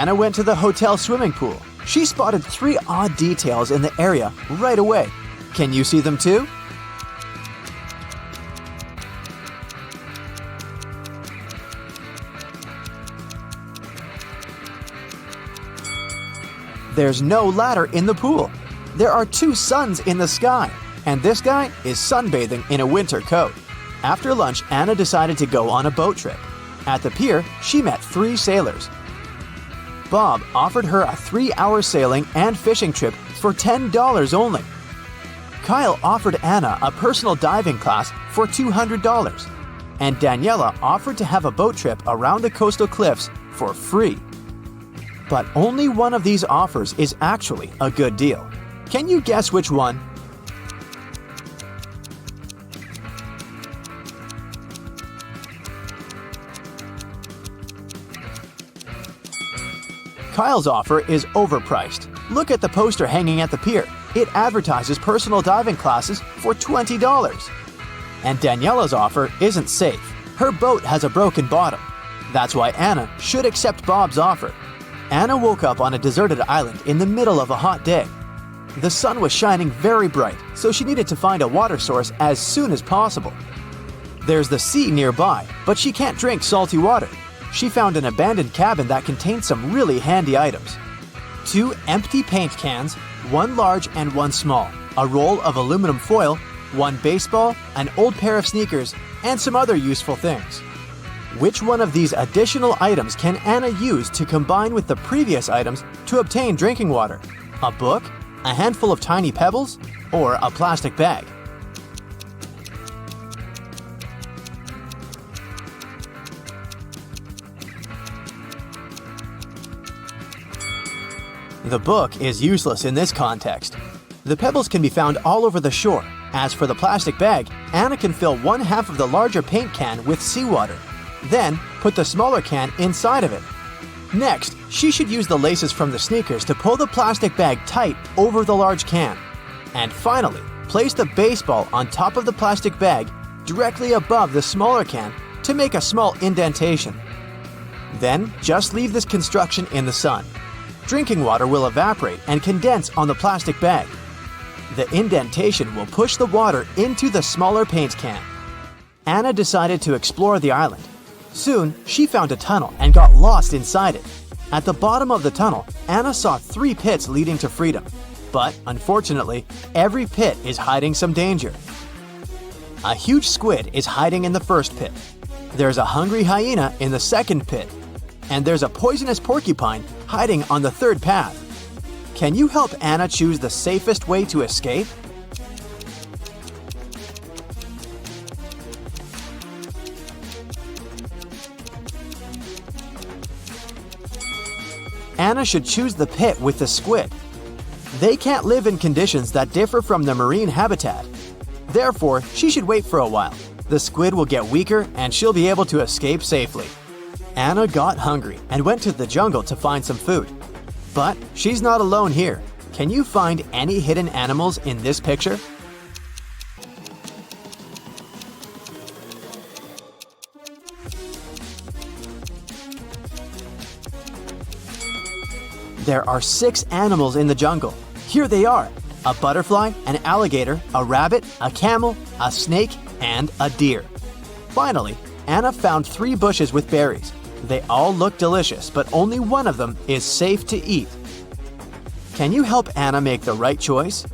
Anna went to the hotel swimming pool. She spotted 3 odd details in the area right away. Can you see them too? There's no ladder in the pool. There are 2 suns in the sky, and this guy is sunbathing in a winter coat. After lunch, Anna decided to go on a boat trip. At the pier, she met 3 sailors. Bob offered her a 3-hour sailing and fishing trip for $10 only. Kyle offered Anna a personal diving class for $200, and Daniela offered to have a boat trip around the coastal cliffs for free. But only one of these offers is actually a good deal. Can you guess which one? Kyle's offer is overpriced. Look at the poster hanging at the pier. It advertises personal diving classes for $20. And Daniela's offer isn't safe. Her boat has a broken bottom. That's why Anna should accept Bob's offer. Anna woke up on a deserted island in the middle of a hot day. The sun was shining very bright, so she needed to find a water source as soon as possible. There's the sea nearby, but she can't drink salty water. She found an abandoned cabin that contained some really handy items. 2 empty paint cans, 1 large and 1 small, a roll of aluminum foil, 1 baseball, an old pair of sneakers, and some other useful things. Which one of these additional items can Anna use to combine with the previous items to obtain drinking water? A book, a handful of tiny pebbles, or a plastic bag? The book is useless in this context. The pebbles can be found all over the shore. As for the plastic bag, Anna can fill 1/2 of the larger paint can with seawater. Then, put the smaller can inside of it. Next, she should use the laces from the sneakers to pull the plastic bag tight over the large can. And finally, place the baseball on top of the plastic bag directly above the smaller can to make a small indentation. Then, just leave this construction in the sun. Drinking water will evaporate and condense on the plastic bag. The indentation will push the water into the smaller paint can. Anna decided to explore the island. Soon, she found a tunnel and got lost inside it. At the bottom of the tunnel, Anna saw 3 pits leading to freedom. But, unfortunately, every pit is hiding some danger. A huge squid is hiding in the first pit. There's a hungry hyena in the second pit. And there's a poisonous porcupine hiding on the third path. Can you help Anna choose the safest way to escape? Anna should choose the pit with the squid. They can't live in conditions that differ from the marine habitat. Therefore, she should wait for a while. The squid will get weaker and she'll be able to escape safely. Anna got hungry and went to the jungle to find some food. But she's not alone here. Can you find any hidden animals in this picture? There are 6 animals in the jungle. Here they are: a butterfly, an alligator, a rabbit, a camel, a snake, and a deer. Finally, Anna found 3 bushes with berries. They all look delicious, but only one of them is safe to eat. Can you help Anna make the right choice?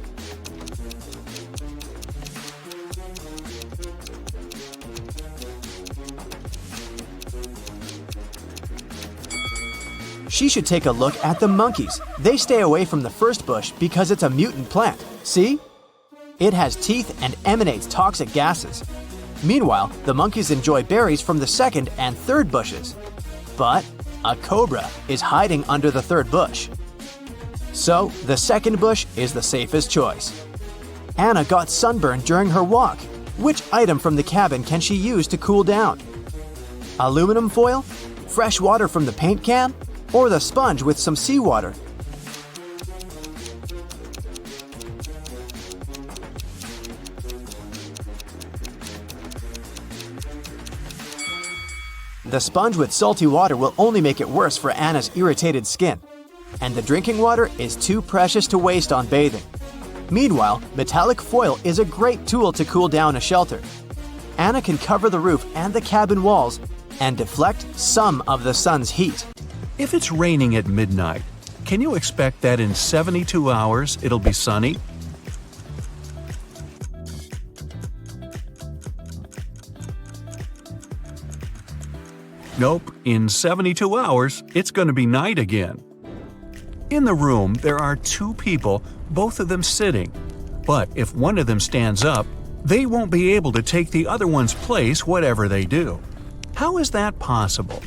She should take a look at the monkeys. They stay away from the first bush because it's a mutant plant. See? It has teeth and emanates toxic gases. Meanwhile, the monkeys enjoy berries from the second and third bushes. But a cobra is hiding under the third bush. So, the second bush is the safest choice. Anna got sunburned during her walk. Which item from the cabin can she use to cool down? Aluminum foil? Fresh water from the paint can? Or the sponge with some seawater? The sponge with salty water will only make it worse for Anna's irritated skin. And the drinking water is too precious to waste on bathing. Meanwhile, metallic foil is a great tool to cool down a shelter. Anna can cover the roof and the cabin walls and deflect some of the sun's heat. If it's raining at midnight, can you expect that in 72 hours it'll be sunny? Nope, in 72 hours, it's going to be night again. In the room, there are two people, both of them sitting. But if one of them stands up, they won't be able to take the other one's place whatever they do. How is that possible?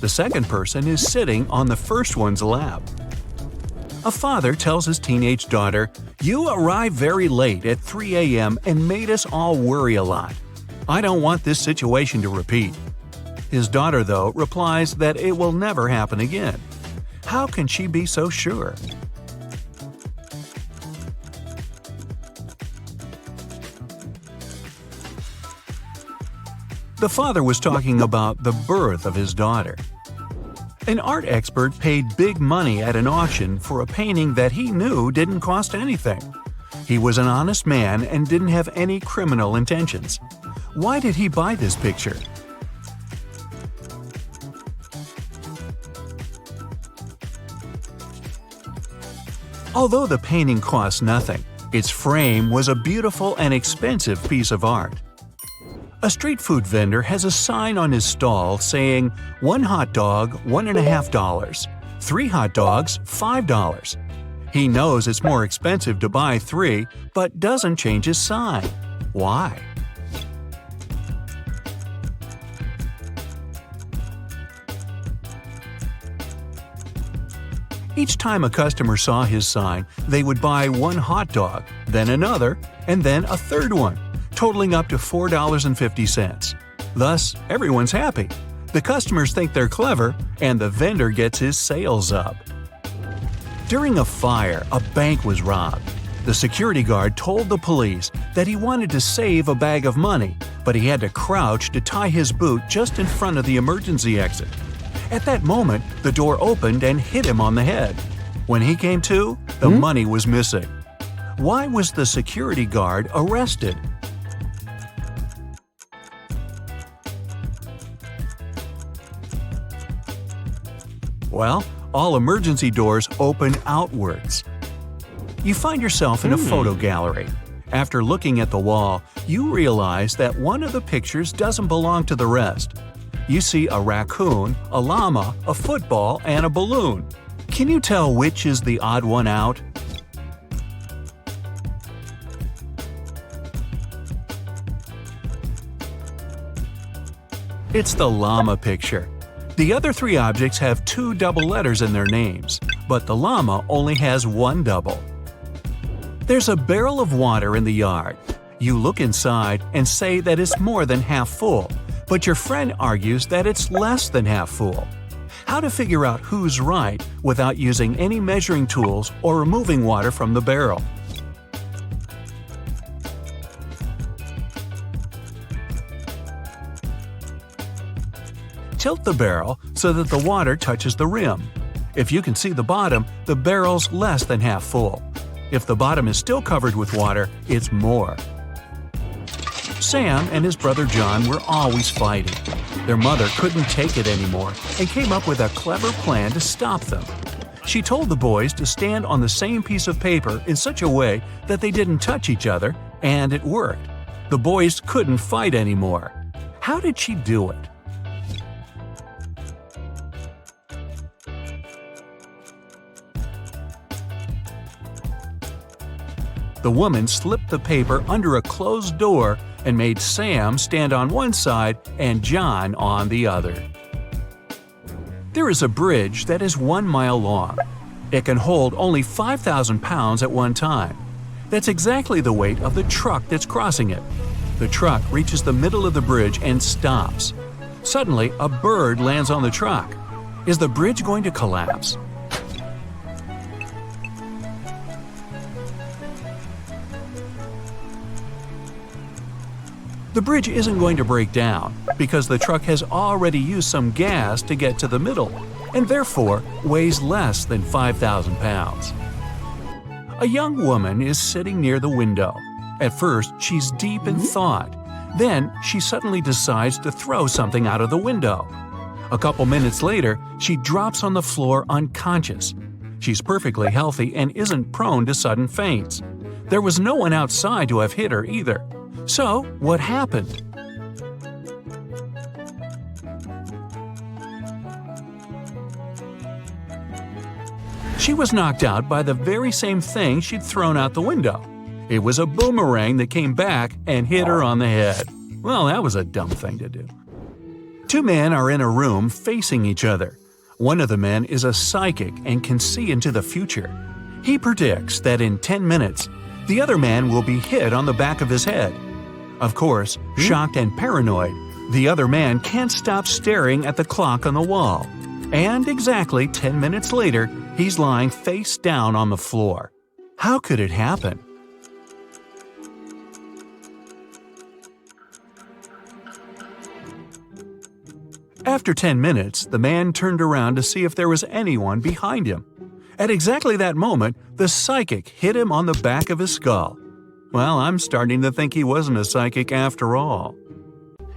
The second person is sitting on the first one's lap. A father tells his teenage daughter, "You arrived very late at 3 a.m. and made us all worry a lot. I don't want this situation to repeat." His daughter, though, replies that it will never happen again. How can she be so sure? The father was talking about the birth of his daughter. An art expert paid big money at an auction for a painting that he knew didn't cost anything. He was an honest man and didn't have any criminal intentions. Why did he buy this picture? Although the painting cost nothing, its frame was a beautiful and expensive piece of art. A street food vendor has a sign on his stall saying, "1 hot dog, $1.50. 3 hot dogs, $5. He knows it's more expensive to buy 3, but doesn't change his sign. Why? Each time a customer saw his sign, they would buy 1 hot dog, then another, and then a third one, totaling up to $4.50. Thus, everyone's happy. The customers think they're clever, and the vendor gets his sales up. During a fire, a bank was robbed. The security guard told the police that he wanted to save a bag of money, but he had to crouch to tie his boot just in front of the emergency exit. At that moment, the door opened and hit him on the head. When he came to, the money was missing. Why was the security guard arrested? Well, all emergency doors open outwards. You find yourself in a photo gallery. After looking at the wall, you realize that one of the pictures doesn't belong to the rest. You see a raccoon, a llama, a football, and a balloon. Can you tell which is the odd one out? It's the llama picture. The other 3 objects have 2 double letters in their names, but the llama only has 1 double. There's a barrel of water in the yard. You look inside and say that it's more than half full, but your friend argues that it's less than half full. How to figure out who's right without using any measuring tools or removing water from the barrel? Tilt the barrel so that the water touches the rim. If you can see the bottom, the barrel's less than half full. If the bottom is still covered with water, it's more. Sam and his brother John were always fighting. Their mother couldn't take it anymore and came up with a clever plan to stop them. She told the boys to stand on the same piece of paper in such a way that they didn't touch each other, and it worked. The boys couldn't fight anymore. How did she do it? The woman slipped the paper under a closed door and made Sam stand on one side and John on the other. There is a bridge that is 1 mile long. It can hold only 5,000 pounds at one time. That's exactly the weight of the truck that's crossing it. The truck reaches the middle of the bridge and stops. Suddenly, a bird lands on the truck. Is the bridge going to collapse? The bridge isn't going to break down because the truck has already used some gas to get to the middle and therefore weighs less than 5,000 pounds. A young woman is sitting near the window. At first, she's deep in thought. Then, she suddenly decides to throw something out of the window. A couple minutes later, she drops on the floor unconscious. She's perfectly healthy and isn't prone to sudden faints. There was no one outside to have hit her either. So, what happened? She was knocked out by the very same thing she'd thrown out the window. It was a boomerang that came back and hit her on the head. Well, that was a dumb thing to do. Two men are in a room facing each other. One of the men is a psychic and can see into the future. He predicts that in 10 minutes, the other man will be hit on the back of his head. Of course, shocked and paranoid, the other man can't stop staring at the clock on the wall. And exactly 10 minutes later, he's lying face down on the floor. How could it happen? After 10 minutes, the man turned around to see if there was anyone behind him. At exactly that moment, the psychic hit him on the back of his skull. Well, I'm starting to think he wasn't a psychic after all.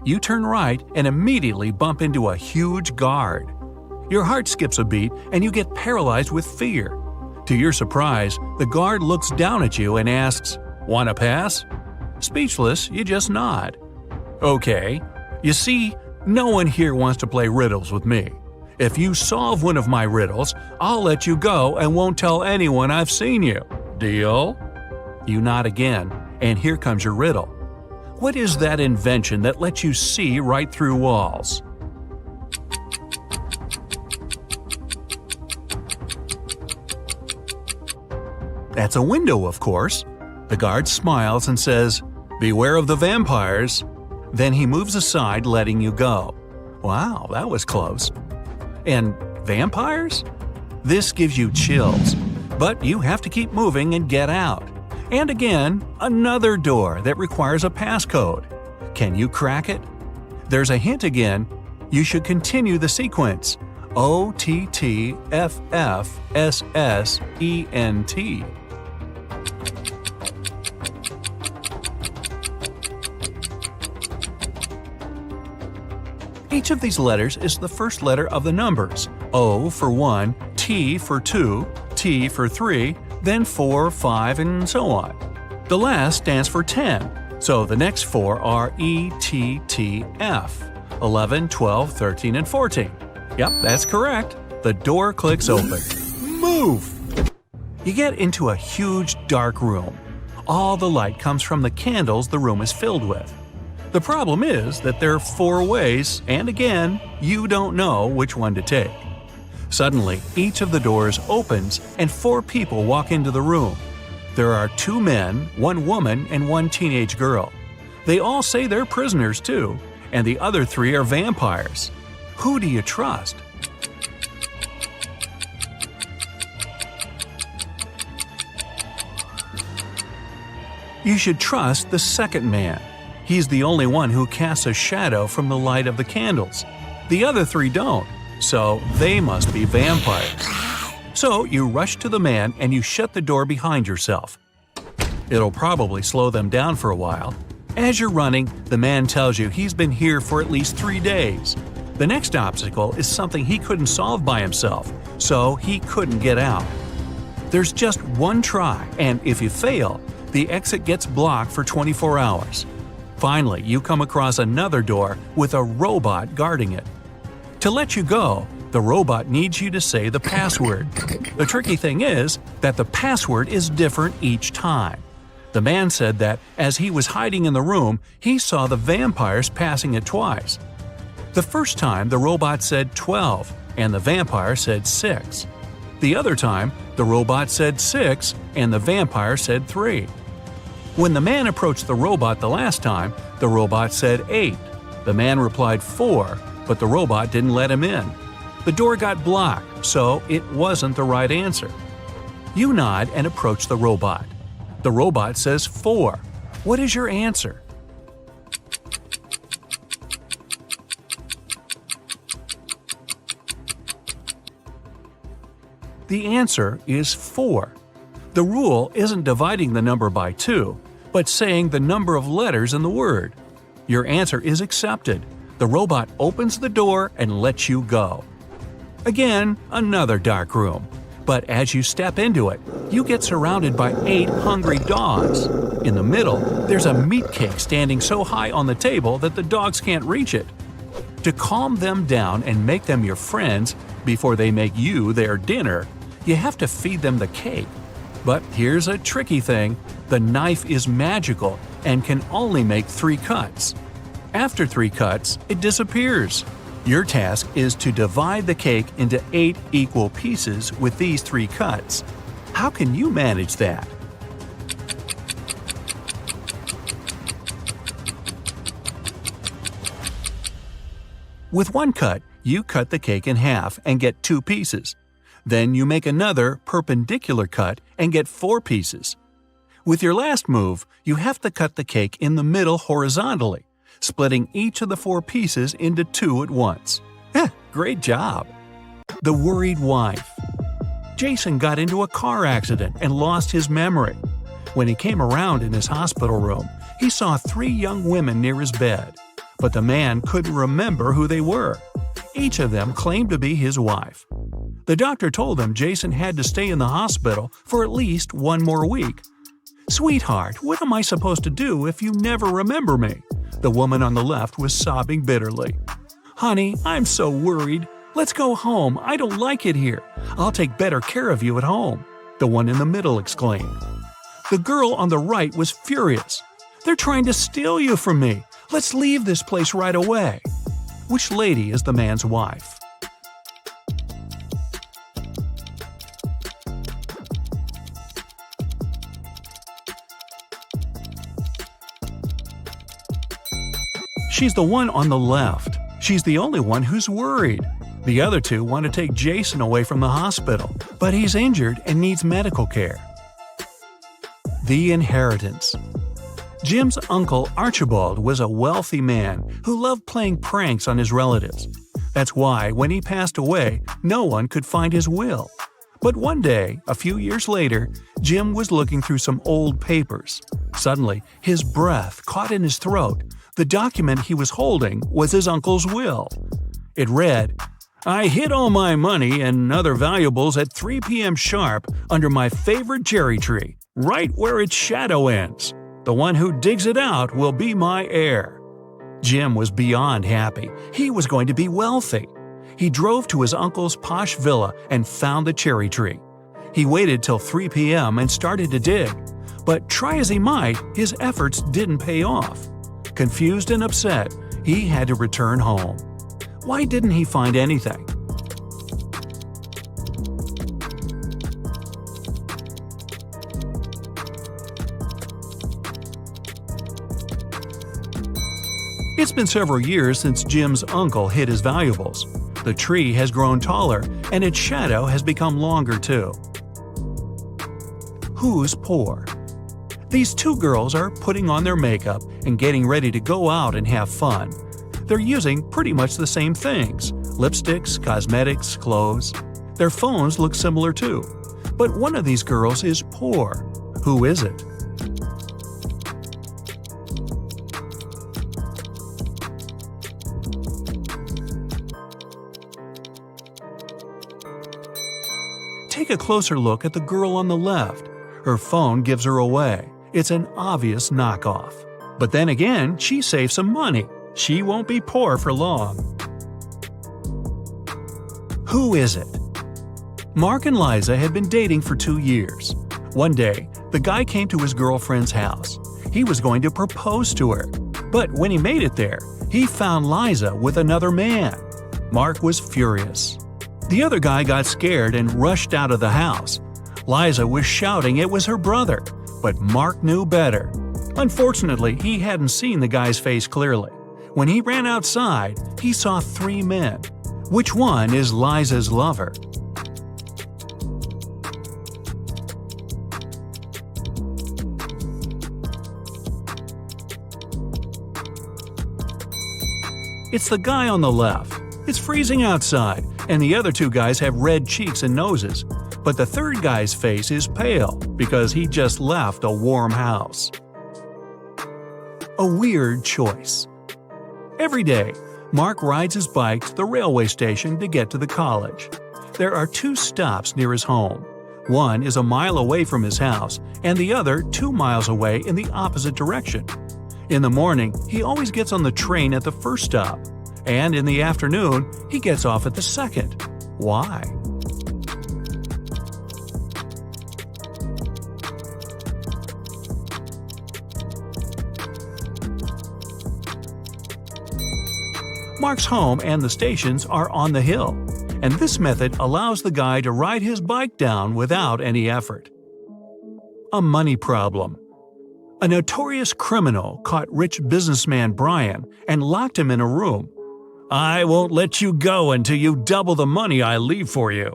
You turn right and immediately bump into a huge guard. Your heart skips a beat and you get paralyzed with fear. To your surprise, the guard looks down at you and asks, "Want to pass?" Speechless, you just nod. Okay. You see, no one here wants to play riddles with me. If you solve one of my riddles, I'll let you go and won't tell anyone I've seen you. Deal? You nod again, and here comes your riddle. What is that invention that lets you see right through walls? That's a window, of course. The guard smiles and says, "Beware of the vampires." Then he moves aside, letting you go. Wow, that was close. And vampires? This gives you chills, but you have to keep moving and get out. And again, another door that requires a passcode. Can you crack it? There's a hint again. You should continue the sequence. OTTFFSSENT. Each of these letters is the first letter of the numbers. O for 1, T for 2, T for 3, then 4, 5, and so on. The last stands for 10, so the next four are ETTF, 11, 12, 13, and 14. Yep, that's correct. The door clicks open. Move! You get into a huge dark room. All the light comes from the candles the room is filled with. The problem is that there are 4 ways, and again, you don't know which one to take. Suddenly, each of the doors opens and 4 people walk into the room. There are 2 men, 1 woman, and 1 teenage girl. They all say they're prisoners too, and the other 3 are vampires. Who do you trust? You should trust the second man. He's the only one who casts a shadow from the light of the candles. The other 3 don't, so they must be vampires. So you rush to the man and you shut the door behind yourself. It'll probably slow them down for a while. As you're running, the man tells you he's been here for at least 3 days. The next obstacle is something he couldn't solve by himself, so he couldn't get out. There's just one try, and if you fail, the exit gets blocked for 24 hours. Finally, you come across another door with a robot guarding it. To let you go, the robot needs you to say the password. The tricky thing is that the password is different each time. The man said that as he was hiding in the room, he saw the vampires passing it twice. The first time, the robot said 12, and the vampire said 6. The other time, the robot said 6, and the vampire said 3. When the man approached the robot the last time, the robot said 8. The man replied 4, but the robot didn't let him in. The door got blocked, so it wasn't the right answer. You nod and approach the robot. The robot says 4. What is your answer? The answer is 4. The rule isn't dividing the number by 2, but saying the number of letters in the word. Your answer is accepted. The robot opens the door and lets you go. Again, another dark room. But as you step into it, you get surrounded by 8 hungry dogs. In the middle, there's a meat cake standing so high on the table that the dogs can't reach it. To calm them down and make them your friends before they make you their dinner, you have to feed them the cake. But here's a tricky thing. The knife is magical and can only make 3 cuts. After 3 cuts, it disappears. Your task is to divide the cake into 8 equal pieces with these 3 cuts. How can you manage that? With 1 cut, you cut the cake in half and get 2 pieces. Then you make another perpendicular cut and get 4 pieces. With your last move, you have to cut the cake in the middle horizontally, splitting each of the 4 pieces into 2 at once. Great job! The worried wife. Jason got into a car accident and lost his memory. When he came around in his hospital room, he saw 3 young women near his bed, but the man couldn't remember who they were. Each of them claimed to be his wife. The doctor told him Jason had to stay in the hospital for at least 1 more week. "Sweetheart, what am I supposed to do if you never remember me?" The woman on the left was sobbing bitterly. "Honey, I'm so worried. Let's go home. I don't like it here. I'll take better care of you at home," the one in the middle exclaimed. The girl on the right was furious. "They're trying to steal you from me. Let's leave this place right away." Which lady is the man's wife? She's the one on the left. She's the only one who's worried. The other 2 want to take Jason away from the hospital, but he's injured and needs medical care. The inheritance. Jim's uncle Archibald was a wealthy man who loved playing pranks on his relatives. That's why, when he passed away, no one could find his will. But one day, a few years later, Jim was looking through some old papers. Suddenly, his breath caught in his throat. The document he was holding was his uncle's will. It read, "I hid all my money and other valuables at 3 p.m. sharp under my favorite cherry tree, right where its shadow ends. The one who digs it out will be my heir." Jim was beyond happy. He was going to be wealthy. He drove to his uncle's posh villa and found the cherry tree. He waited till 3 p.m. and started to dig. But try as he might, his efforts didn't pay off. Confused and upset, he had to return home. Why didn't he find anything? It's been several years since Jim's uncle hid his valuables. The tree has grown taller, and its shadow has become longer too. Who's poor? These 2 girls are putting on their makeup and getting ready to go out and have fun. They're using pretty much the same things: lipsticks, cosmetics, clothes. Their phones look similar too. But one of these girls is poor. Who is it? Take a closer look at the girl on the left. Her phone gives her away. It's an obvious knockoff. But then again, she saved some money. She won't be poor for long. Who is it? Mark and Liza had been dating for 2 years. One day, the guy came to his girlfriend's house. He was going to propose to her. But when he made it there, he found Liza with another man. Mark was furious. The other guy got scared and rushed out of the house. Liza was shouting it was her brother, but Mark knew better. Unfortunately, he hadn't seen the guy's face clearly. When he ran outside, he saw 3 men. Which one is Liza's lover? It's the guy on the left. It's freezing outside, and the other 2 guys have red cheeks and noses. But the third guy's face is pale because he just left a warm house. A weird choice. Every day, Mark rides his bike to the railway station to get to the college. There are 2 stops near his home. One is a mile away from his house, and the other 2 miles away in the opposite direction. In the morning, he always gets on the train at the first stop, and in the afternoon, he gets off at the second. Why? Mark's home and the stations are on the hill, and this method allows the guy to ride his bike down without any effort. A money problem. A notorious criminal caught rich businessman Brian and locked him in a room. "I won't let you go until you double the money I leave for you."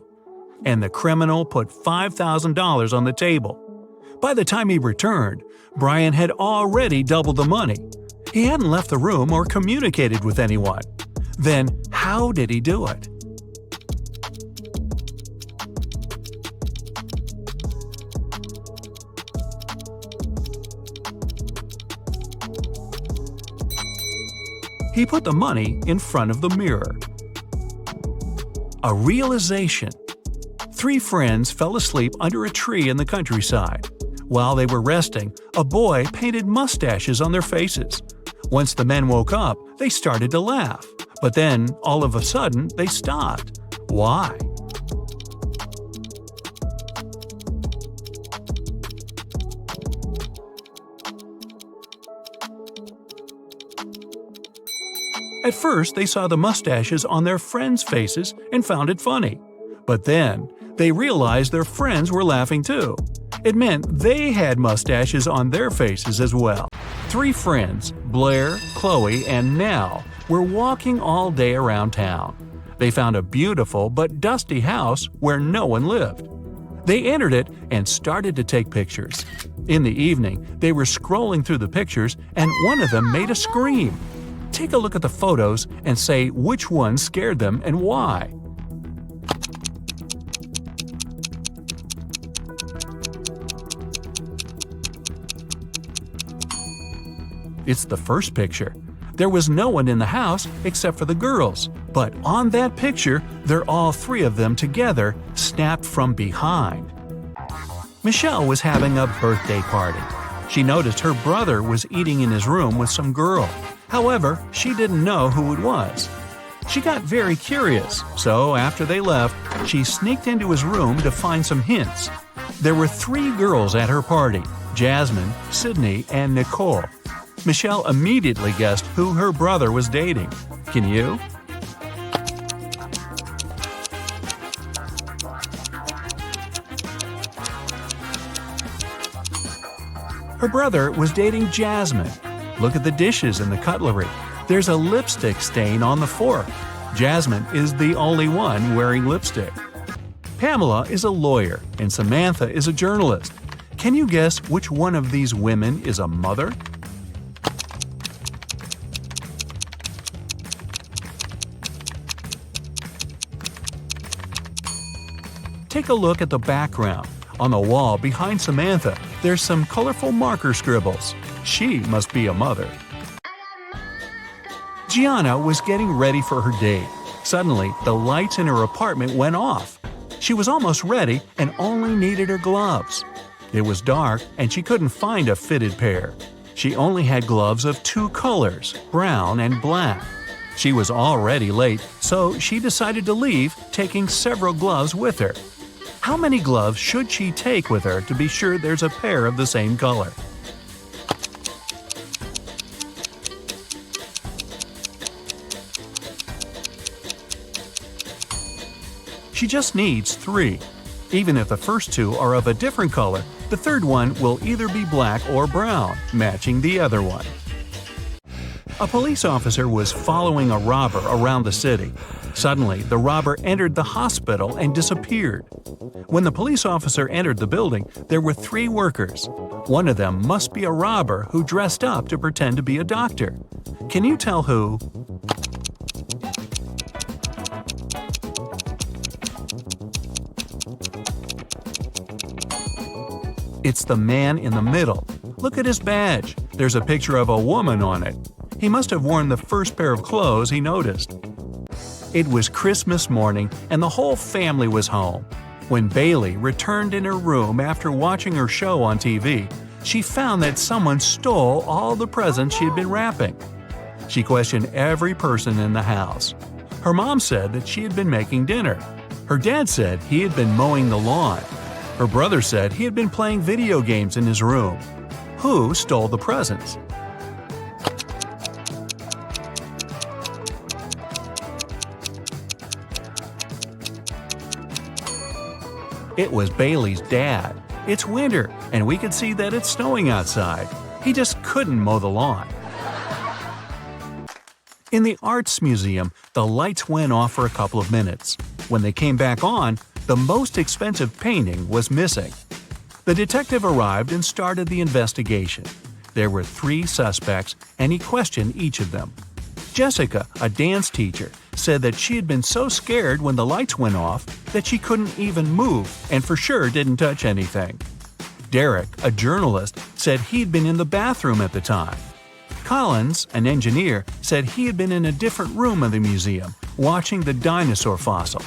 And the criminal put $5,000 on the table. By the time he returned, Brian had already doubled the money. He hadn't left the room or communicated with anyone. Then, how did he do it? He put the money in front of the mirror. A realization. 3 friends fell asleep under a tree in the countryside. While they were resting, a boy painted mustaches on their faces. Once the men woke up, they started to laugh. But then, all of a sudden, they stopped. Why? At first, they saw the mustaches on their friends' faces and found it funny. But then, they realized their friends were laughing too. It meant they had mustaches on their faces as well. 3 friends, Blair, Chloe, and Nell, were walking all day around town. They found a beautiful but dusty house where no one lived. They entered it and started to take pictures. In the evening, they were scrolling through the pictures and one of them made a scream. Take a look at the photos and say which one scared them and why. It's the first picture. There was no one in the house except for the girls, but on that picture, they're all 3 of them together, snapped from behind. Michelle was having a birthday party. She noticed her brother was eating in his room with some girl. However, she didn't know who it was. She got very curious, so after they left, she sneaked into his room to find some hints. There were 3 girls at her party: Jasmine, Sydney, and Nicole. Michelle immediately guessed who her brother was dating. Can you? Her brother was dating Jasmine. Look at the dishes and the cutlery. There's a lipstick stain on the fork. Jasmine is the only one wearing lipstick. Pamela is a lawyer and Samantha is a journalist. Can you guess which one of these women is a mother? Take a look at the background. On the wall behind Samantha, there's some colorful marker scribbles. She must be a mother. Gianna was getting ready for her date. Suddenly, the lights in her apartment went off. She was almost ready and only needed her gloves. It was dark and she couldn't find a fitted pair. She only had gloves of 2 colors, brown and black. She was already late, so she decided to leave, taking several gloves with her. How many gloves should she take with her to be sure there's a pair of the same color? She just needs 3. Even if the first 2 are of a different color, the third one will either be black or brown, matching the other one. A police officer was following a robber around the city. Suddenly, the robber entered the hospital and disappeared. When the police officer entered the building, there were 3 workers. One of them must be a robber who dressed up to pretend to be a doctor. Can you tell who? It's the man in the middle. Look at his badge. There's a picture of a woman on it. He must have worn the first pair of clothes he noticed. It was Christmas morning and the whole family was home. When Bailey returned in her room after watching her show on TV, she found that someone stole all the presents she had been wrapping. She questioned every person in the house. Her mom said that she had been making dinner. Her dad said he had been mowing the lawn. Her brother said he had been playing video games in his room. Who stole the presents? It was Bailey's dad. It's winter, and we could see that it's snowing outside. He just couldn't mow the lawn. In the Arts Museum, the lights went off for a couple of minutes. When they came back on, the most expensive painting was missing. The detective arrived and started the investigation. There were 3 suspects, and he questioned each of them. Jessica, a dance teacher, said that she had been so scared when the lights went off that she couldn't even move and for sure didn't touch anything. Derek, a journalist, said he'd been in the bathroom at the time. Collins, an engineer, said he had been in a different room of the museum, watching the dinosaur fossil.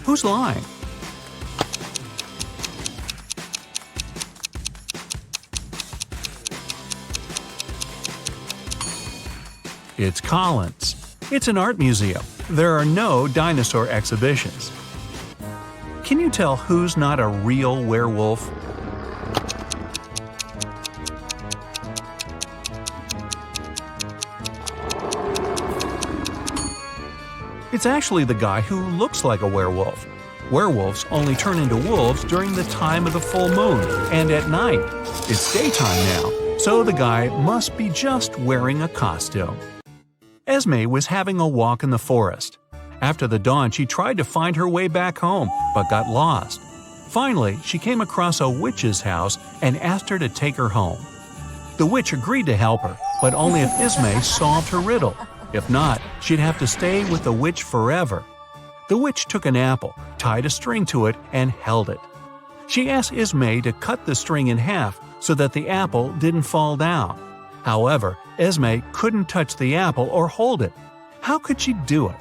Who's lying? It's Collins. It's an art museum. There are no dinosaur exhibitions. Can you tell who's not a real werewolf? It's actually the guy who looks like a werewolf. Werewolves only turn into wolves during the time of the full moon and at night. It's daytime now, so the guy must be just wearing a costume. Esme was having a walk in the forest. After the dawn, she tried to find her way back home, but got lost. Finally, she came across a witch's house and asked her to take her home. The witch agreed to help her, but only if Esme solved her riddle. If not, she'd have to stay with the witch forever. The witch took an apple, tied a string to it, and held it. She asked Esme to cut the string in half so that the apple didn't fall down. However, Esme couldn't touch the apple or hold it. How could she do it?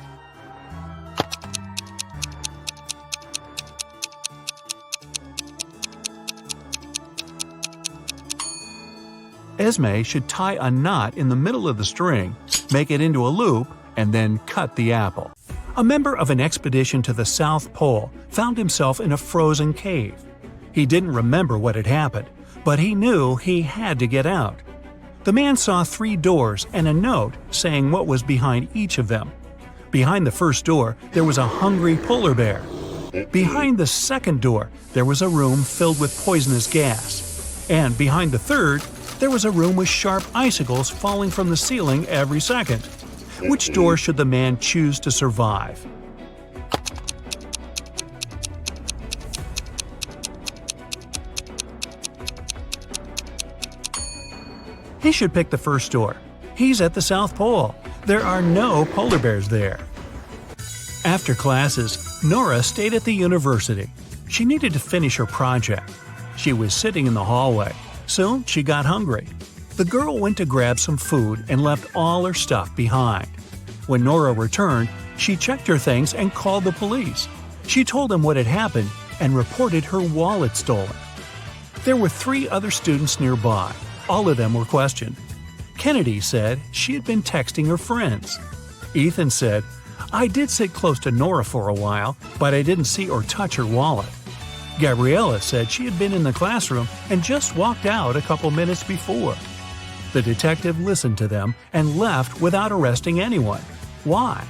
Esme should tie a knot in the middle of the string, make it into a loop, and then cut the apple. A member of an expedition to the South Pole found himself in a frozen cave. He didn't remember what had happened, but he knew he had to get out. The man saw 3 doors and a note saying what was behind each of them. Behind the first door, there was a hungry polar bear. Behind the second door, there was a room filled with poisonous gas. And behind the third, there was a room with sharp icicles falling from the ceiling every second. Which door should the man choose to survive? He should pick the first door. He's at the South Pole. There are no polar bears there. After classes, Nora stayed at the university. She needed to finish her project. She was sitting in the hallway. Soon she got hungry. The girl went to grab some food and left all her stuff behind. When Nora returned, she checked her things and called the police. She told them what had happened and reported her wallet stolen. There were 3 other students nearby. All of them were questioned. Kennedy said she had been texting her friends. Ethan said, "I did sit close to Nora for a while, but I didn't see or touch her wallet." Gabriella said she had been in the classroom and just walked out a couple minutes before. The detective listened to them and left without arresting anyone. Why?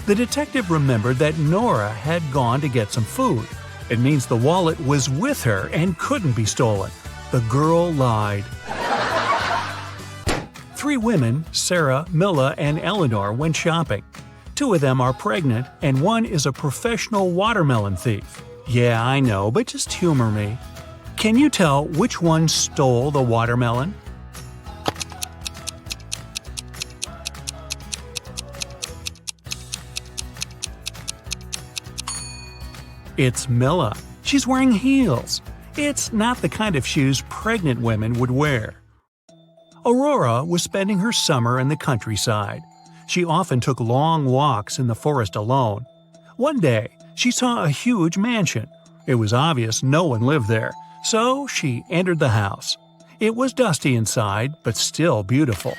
The detective remembered that Nora had gone to get some food. It means the wallet was with her and couldn't be stolen. The girl lied. 3 women, Sarah, Milla, and Eleanor, went shopping. 2 of them are pregnant, and 1 is a professional watermelon thief. Yeah, I know, but just humor me. Can you tell which one stole the watermelon? It's Milla. She's wearing heels. It's not the kind of shoes pregnant women would wear. Aurora was spending her summer in the countryside. She often took long walks in the forest alone. One day, she saw a huge mansion. It was obvious no one lived there, so she entered the house. It was dusty inside, but still beautiful.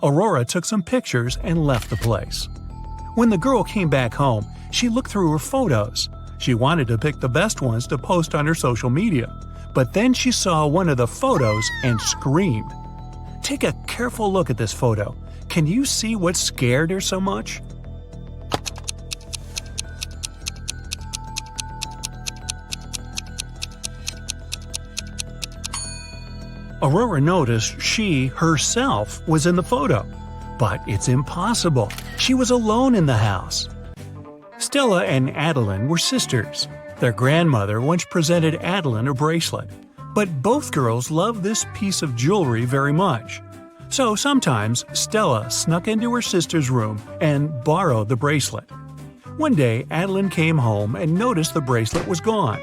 Aurora took some pictures and left the place. When the girl came back home, she looked through her photos. She wanted to pick the best ones to post on her social media, but then she saw one of the photos and screamed. Take a careful look at this photo. Can you see what scared her so much? Aurora noticed she, herself, was in the photo. But it's impossible. She was alone in the house. Stella and Adeline were sisters. Their grandmother once presented Adeline a bracelet. But both girls loved this piece of jewelry very much. So sometimes Stella snuck into her sister's room and borrowed the bracelet. One day, Adeline came home and noticed the bracelet was gone.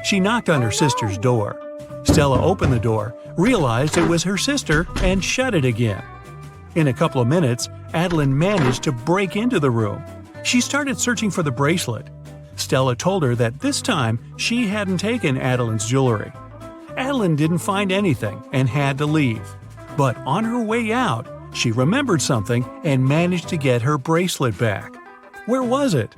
She knocked on her sister's door. Stella opened the door, realized it was her sister, and shut it again. In a couple of minutes, Adeline managed to break into the room. She started searching for the bracelet. Stella told her that this time she hadn't taken Adeline's jewelry. Adeline didn't find anything and had to leave. But on her way out, she remembered something and managed to get her bracelet back. Where was it?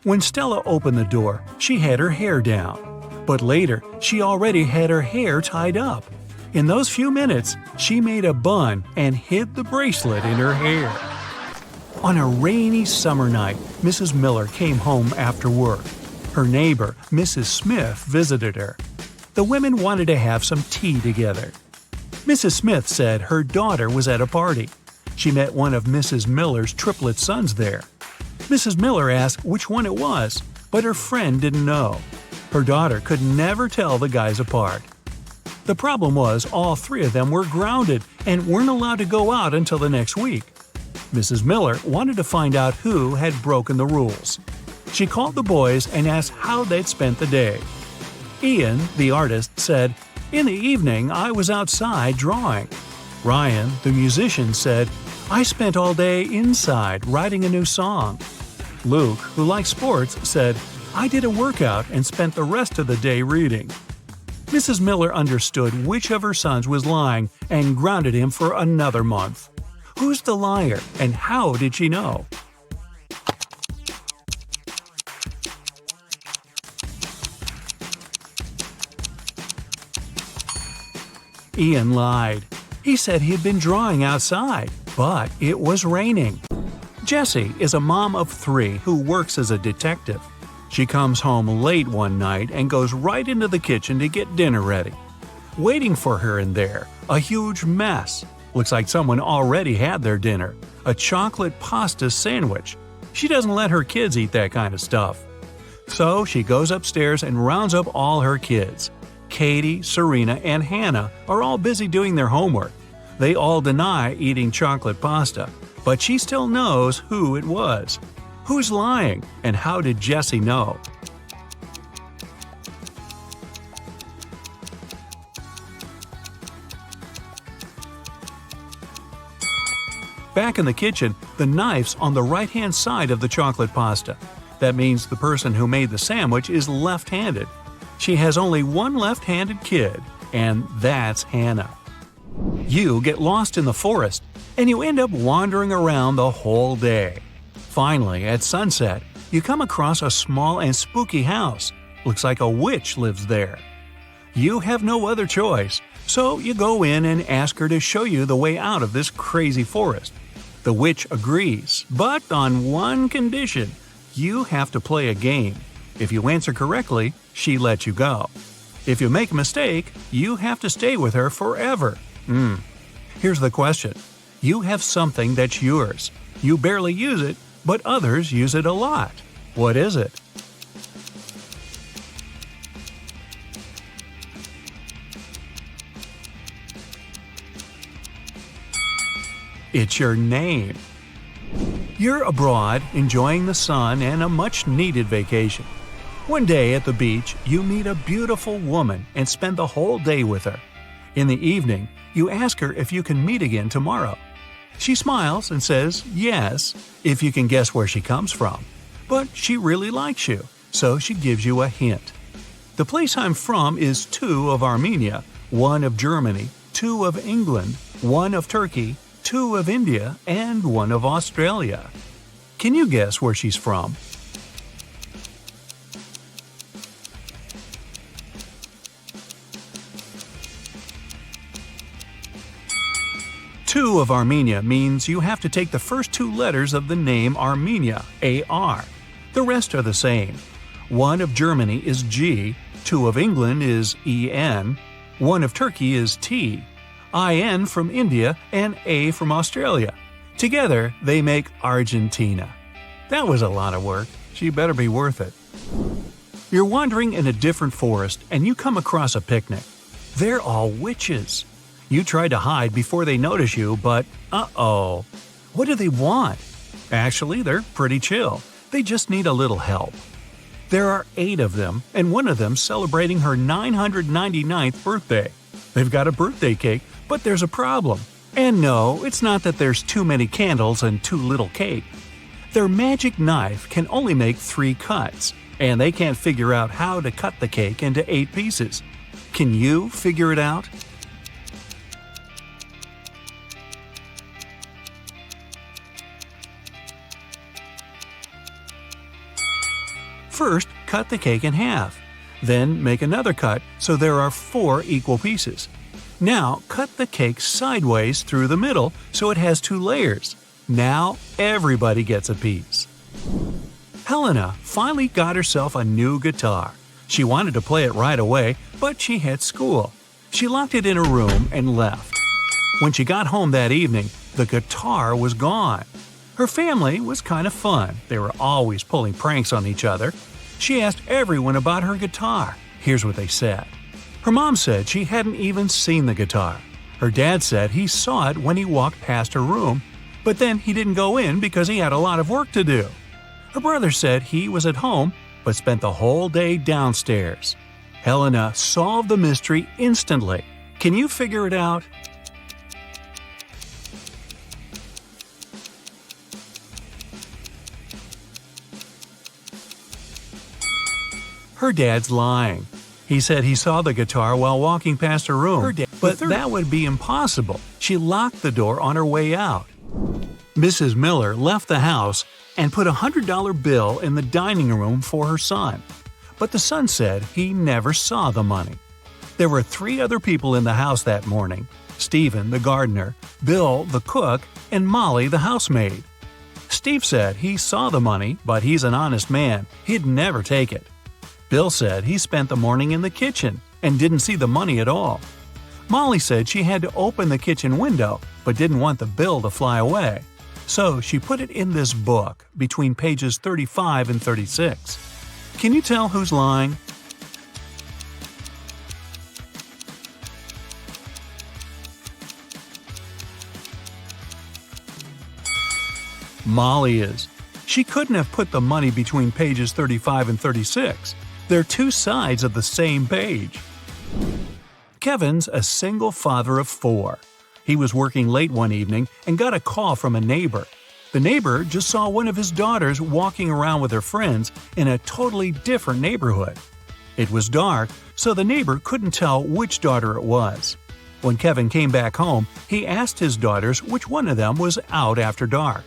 When Stella opened the door, she had her hair down. But later, she already had her hair tied up. In those few minutes, she made a bun and hid the bracelet in her hair. On a rainy summer night, Mrs. Miller came home after work. Her neighbor, Mrs. Smith, visited her. The women wanted to have some tea together. Mrs. Smith said her daughter was at a party. She met one of Mrs. Miller's triplet sons there. Mrs. Miller asked which one it was, but her friend didn't know. Her daughter could never tell the guys apart. The problem was all three of them were grounded and weren't allowed to go out until the next week. Mrs. Miller wanted to find out who had broken the rules. She called the boys and asked how they'd spent the day. Ian, the artist, said, "In the evening, I was outside drawing." Ryan, the musician, said, "I spent all day inside writing a new song." Luke, who likes sports, said, "I did a workout and spent the rest of the day reading." Mrs. Miller understood which of her sons was lying and grounded him for another month. Who's the liar, and how did she know? Ian lied. He said he'd been drawing outside, but it was raining. Jessie is a mom of 3 who works as a detective. She comes home late one night and goes right into the kitchen to get dinner ready. Waiting for her in there, a huge mess. Looks like someone already had their dinner, a chocolate pasta sandwich. She doesn't let her kids eat that kind of stuff. So she goes upstairs and rounds up all her kids. Katie, Serena, and Hannah are all busy doing their homework. They all deny eating chocolate pasta, but she still knows who it was. Who's lying, and how did Jessie know? Back in the kitchen, the knife's on the right-hand side of the chocolate pasta. That means the person who made the sandwich is left-handed. She has only one left-handed kid, and that's Hannah. You get lost in the forest, and you end up wandering around the whole day. Finally, at sunset, you come across a small and spooky house. Looks like a witch lives there. You have no other choice, so you go in and ask her to show you the way out of this crazy forest. The witch agrees, but on one condition: you have to play a game. If you answer correctly, she lets you go. If you make a mistake, you have to stay with her forever. Here's the question. You have something that's yours. You barely use it, but others use it a lot. What is it? It's your name. You're abroad, enjoying the sun and a much-needed vacation. One day at the beach, you meet a beautiful woman and spend the whole day with her. In the evening, you ask her if you can meet again tomorrow. She smiles and says yes, if you can guess where she comes from. But she really likes you, so she gives you a hint. The place I'm from is 2 of Armenia, 1 of Germany, 2 of England, 1 of Turkey, 2 of India, and 1 of Australia. Can you guess where she's from? Two of Armenia means you have to take the first 2 letters of the name Armenia, A-R. The rest are the same. 1 of Germany is G, 2 of England is E-N, 1 of Turkey is T, I-N from India, and A from Australia. Together, they make Argentina. That was a lot of work. She better be worth it. You're wandering in a different forest and you come across a picnic. They're all witches. You try to hide before they notice you, but uh-oh. What do they want? Actually, they're pretty chill. They just need a little help. There are 8 of them, and one of them celebrating her 999th birthday. They've got a birthday cake, but there's a problem. And no, it's not that there's too many candles and too little cake. Their magic knife can only make 3 cuts, and they can't figure out how to cut the cake into 8 pieces. Can you figure it out? First, cut the cake in half. Then make another cut so there are 4 equal pieces. Now, cut the cake sideways through the middle so it has 2 layers. Now, everybody gets a piece. Helena finally got herself a new guitar. She wanted to play it right away, but she had school. She locked it in her room and left. When she got home that evening, the guitar was gone. Her family was kind of fun. They were always pulling pranks on each other. She asked everyone about her guitar. Here's what they said. Her mom said she hadn't even seen the guitar. Her dad said he saw it when he walked past her room, but then he didn't go in because he had a lot of work to do. Her brother said he was at home, but spent the whole day downstairs. Helena solved the mystery instantly. Can you figure it out? Her dad's lying. He said he saw the guitar while walking past her room, but that would be impossible. She locked the door on her way out. Mrs. Miller left the house and put a $100 bill in the dining room for her son. But the son said he never saw the money. There were 3 other people in the house that morning: Stephen, the gardener, Bill, the cook, and Molly, the housemaid. Steve said he saw the money, but he's an honest man. He'd never take it. Bill said he spent the morning in the kitchen and didn't see the money at all. Molly said she had to open the kitchen window but didn't want the bill to fly away. So she put it in this book between pages 35 and 36. Can you tell who's lying? Molly is. She couldn't have put the money between pages 35 and 36. They're 2 sides of the same page. Kevin's a single father of 4. He was working late one evening and got a call from a neighbor. The neighbor just saw one of his daughters walking around with her friends in a totally different neighborhood. It was dark, so the neighbor couldn't tell which daughter it was. When Kevin came back home, he asked his daughters which one of them was out after dark.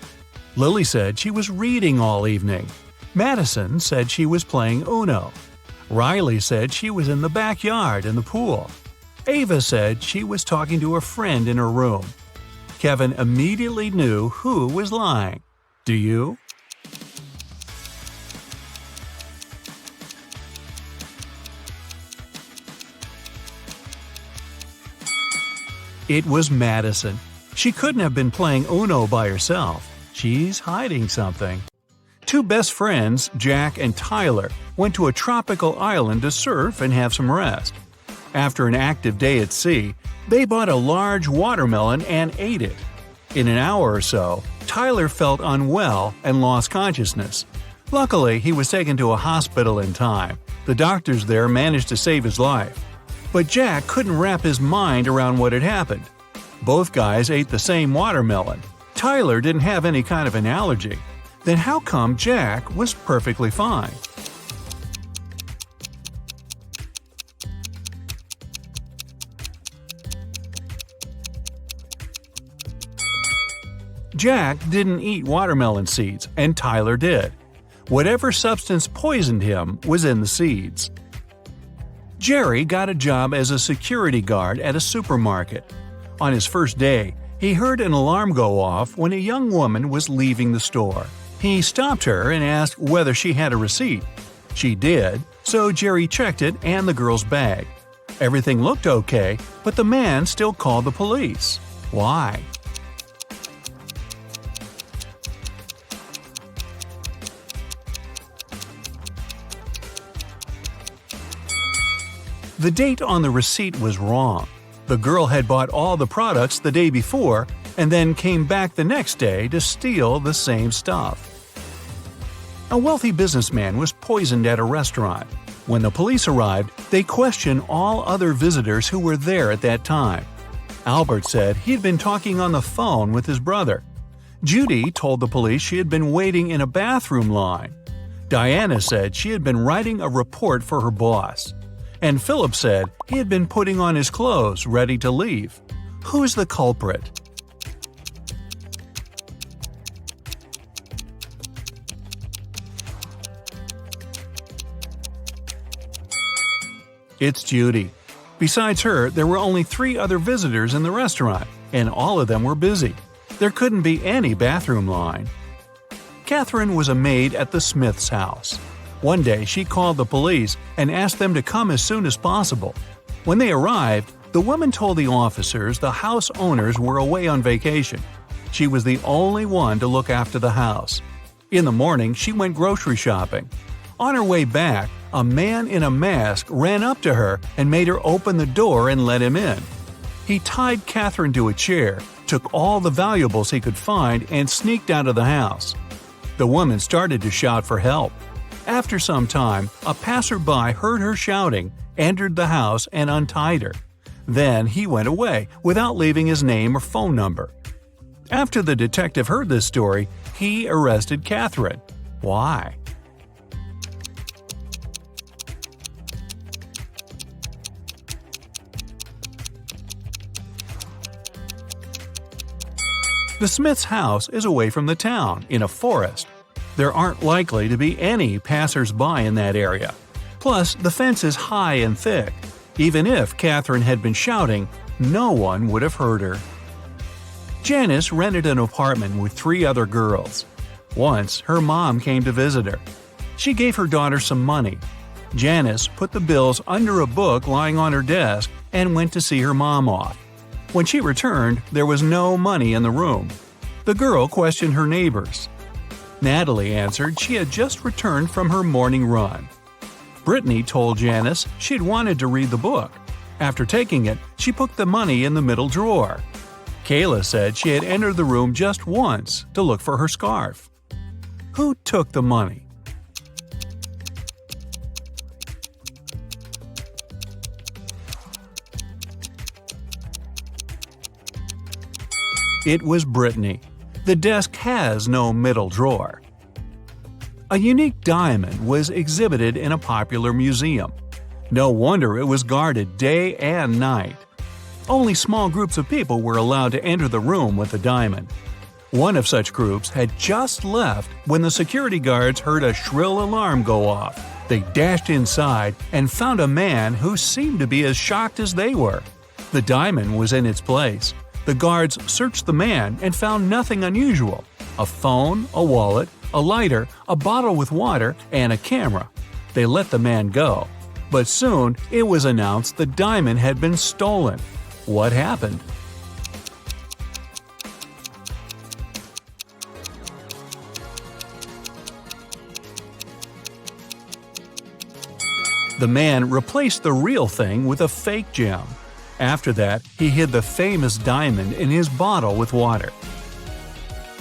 Lily said she was reading all evening. Madison said she was playing Uno. Riley said she was in the backyard in the pool. Ava said she was talking to a friend in her room. Kevin immediately knew who was lying. Do you? It was Madison. She couldn't have been playing Uno by herself. She's hiding something. 2 best friends, Jack and Tyler, went to a tropical island to surf and have some rest. After an active day at sea, they bought a large watermelon and ate it. In an hour or so, Tyler felt unwell and lost consciousness. Luckily, he was taken to a hospital in time. The doctors there managed to save his life. But Jack couldn't wrap his mind around what had happened. Both guys ate the same watermelon. Tyler didn't have any kind of an allergy. Then how come Jack was perfectly fine? Jack didn't eat watermelon seeds, and Tyler did. Whatever substance poisoned him was in the seeds. Jerry got a job as a security guard at a supermarket. On his first day, he heard an alarm go off when a young woman was leaving the store. He stopped her and asked whether she had a receipt. She did, so Jerry checked it and the girl's bag. Everything looked okay, but the man still called the police. Why? The date on the receipt was wrong. The girl had bought all the products the day before and then came back the next day to steal the same stuff. A wealthy businessman was poisoned at a restaurant. When the police arrived, they questioned all other visitors who were there at that time. Albert said he had been talking on the phone with his brother. Judy told the police she had been waiting in a bathroom line. Diana said she had been writing a report for her boss. And Philip said he had been putting on his clothes, ready to leave. Who's the culprit? It's Judy. Besides her, there were only 3 other visitors in the restaurant, and all of them were busy. There couldn't be any bathroom line. Catherine was a maid at the Smith's house. One day, she called the police and asked them to come as soon as possible. When they arrived, the woman told the officers the house owners were away on vacation. She was the only one to look after the house. In the morning, she went grocery shopping. On her way back, a man in a mask ran up to her and made her open the door and let him in. He tied Catherine to a chair, took all the valuables he could find, and sneaked out of the house. The woman started to shout for help. After some time, a passerby heard her shouting, entered the house, and untied her. Then he went away without leaving his name or phone number. After the detective heard this story, he arrested Catherine. Why? The Smith's house is away from the town, in a forest. There aren't likely to be any passers-by in that area. Plus, the fence is high and thick. Even if Catherine had been shouting, no one would have heard her. Janice rented an apartment with 3 other girls. Once, her mom came to visit her. She gave her daughter some money. Janice put the bills under a book lying on her desk and went to see her mom off. When she returned, there was no money in the room. The girl questioned her neighbors. Natalie answered she had just returned from her morning run. Brittany told Janice she'd wanted to read the book. After taking it, she put the money in the middle drawer. Kayla said she had entered the room just once to look for her scarf. Who took the money? It was Brittany. The desk has no middle drawer. A unique diamond was exhibited in a popular museum. No wonder it was guarded day and night. Only small groups of people were allowed to enter the room with the diamond. One of such groups had just left when the security guards heard a shrill alarm go off. They dashed inside and found a man who seemed to be as shocked as they were. The diamond was in its place. The guards searched the man and found nothing unusual: a phone, a wallet, a lighter, a bottle with water, and a camera. They let the man go. But soon it was announced the diamond had been stolen. What happened? The man replaced the real thing with a fake gem. After that, he hid the famous diamond in his bottle with water.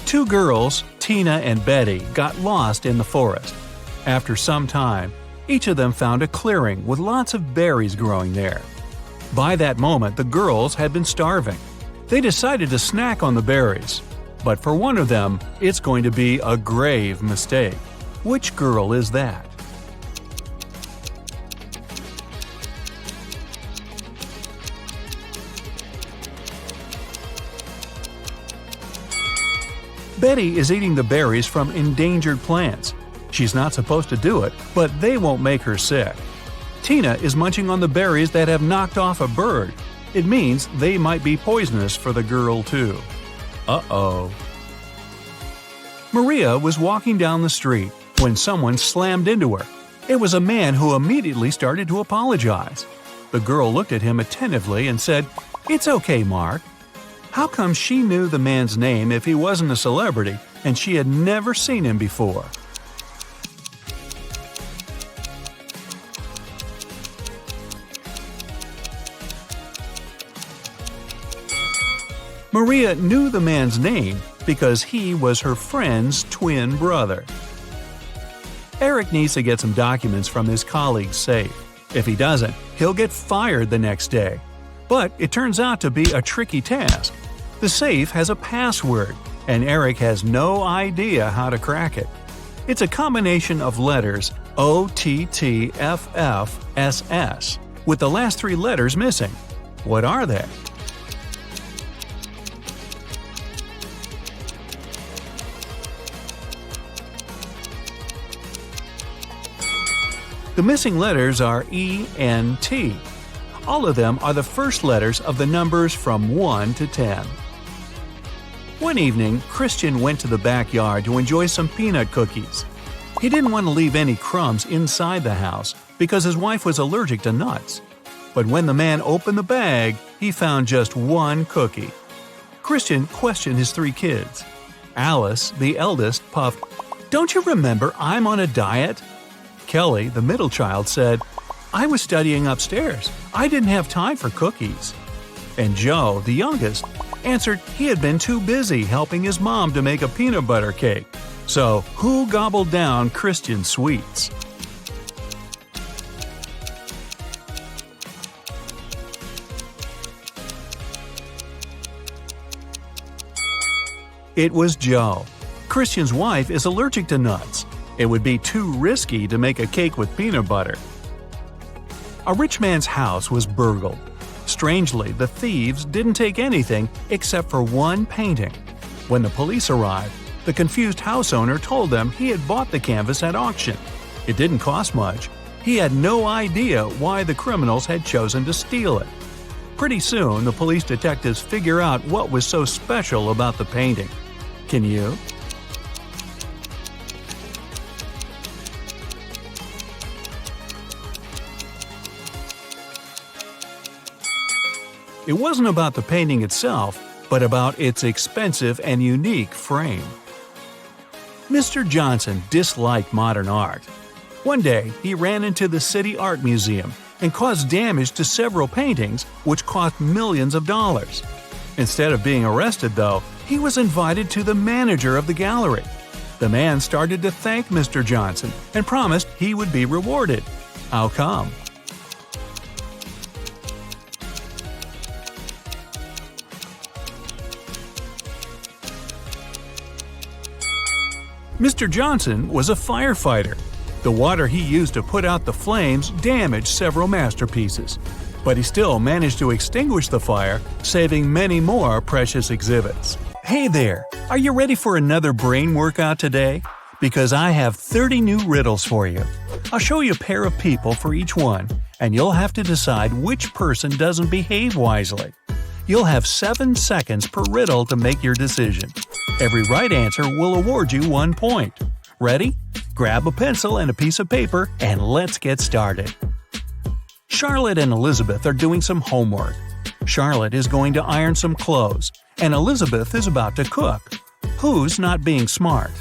Two girls, Tina and Betty, got lost in the forest. After some time, each of them found a clearing with lots of berries growing there. By that moment, the girls had been starving. They decided to snack on the berries. But for one of them, it's going to be a grave mistake. Which girl is that? Betty is eating the berries from endangered plants. She's not supposed to do it, but they won't make her sick. Tina is munching on the berries that have knocked off a bird. It means they might be poisonous for the girl too. Uh-oh. Maria was walking down the street when someone slammed into her. It was a man who immediately started to apologize. The girl looked at him attentively and said, "It's okay, Mark." How come she knew the man's name if he wasn't a celebrity and she had never seen him before? Maria knew the man's name because he was her friend's twin brother. Eric needs to get some documents from his colleague's safe. If he doesn't, he'll get fired the next day. But it turns out to be a tricky task. The safe has a password, and Eric has no idea how to crack it. It's a combination of letters OTTFFSS, with the last three letters missing. What are they? The missing letters are ENT. All of them are the first letters of the numbers from 1 to 10. One evening, Christian went to the backyard to enjoy some peanut cookies. He didn't want to leave any crumbs inside the house because his wife was allergic to nuts. But when the man opened the bag, he found just one cookie. Christian questioned his three kids. Alice, the eldest, puffed, "Don't you remember I'm on a diet?" Kelly, the middle child, said, "I was studying upstairs. I didn't have time for cookies." And Joe, the youngest, answered he had been too busy helping his mom to make a peanut butter cake. So, who gobbled down Christian's sweets? It was Joe. Christian's wife is allergic to nuts. It would be too risky to make a cake with peanut butter. A rich man's house was burgled. Strangely, the thieves didn't take anything except for one painting. When the police arrived, the confused house owner told them he had bought the canvas at auction. It didn't cost much. He had no idea why the criminals had chosen to steal it. Pretty soon, the police detectives figure out what was so special about the painting. Can you? It wasn't about the painting itself, but about its expensive and unique frame. Mr. Johnson disliked modern art. One day, he ran into the City Art Museum and caused damage to several paintings, which cost millions of dollars. Instead of being arrested, though, he was invited to the manager of the gallery. The man started to thank Mr. Johnson and promised he would be rewarded. How come? Mr. Johnson was a firefighter. The water he used to put out the flames damaged several masterpieces, but he still managed to extinguish the fire, saving many more precious exhibits. Hey there! Are you ready for another brain workout today? Because I have 30 new riddles for you. I'll show you a pair of people for each one, and you'll have to decide which person doesn't behave wisely. You'll have 7 seconds per riddle to make your decision. Every right answer will award you 1 point. Ready? Grab a pencil and a piece of paper, and let's get started. Charlotte and Elizabeth are doing some homework. Charlotte is going to iron some clothes, and Elizabeth is about to cook. Who's not being smart?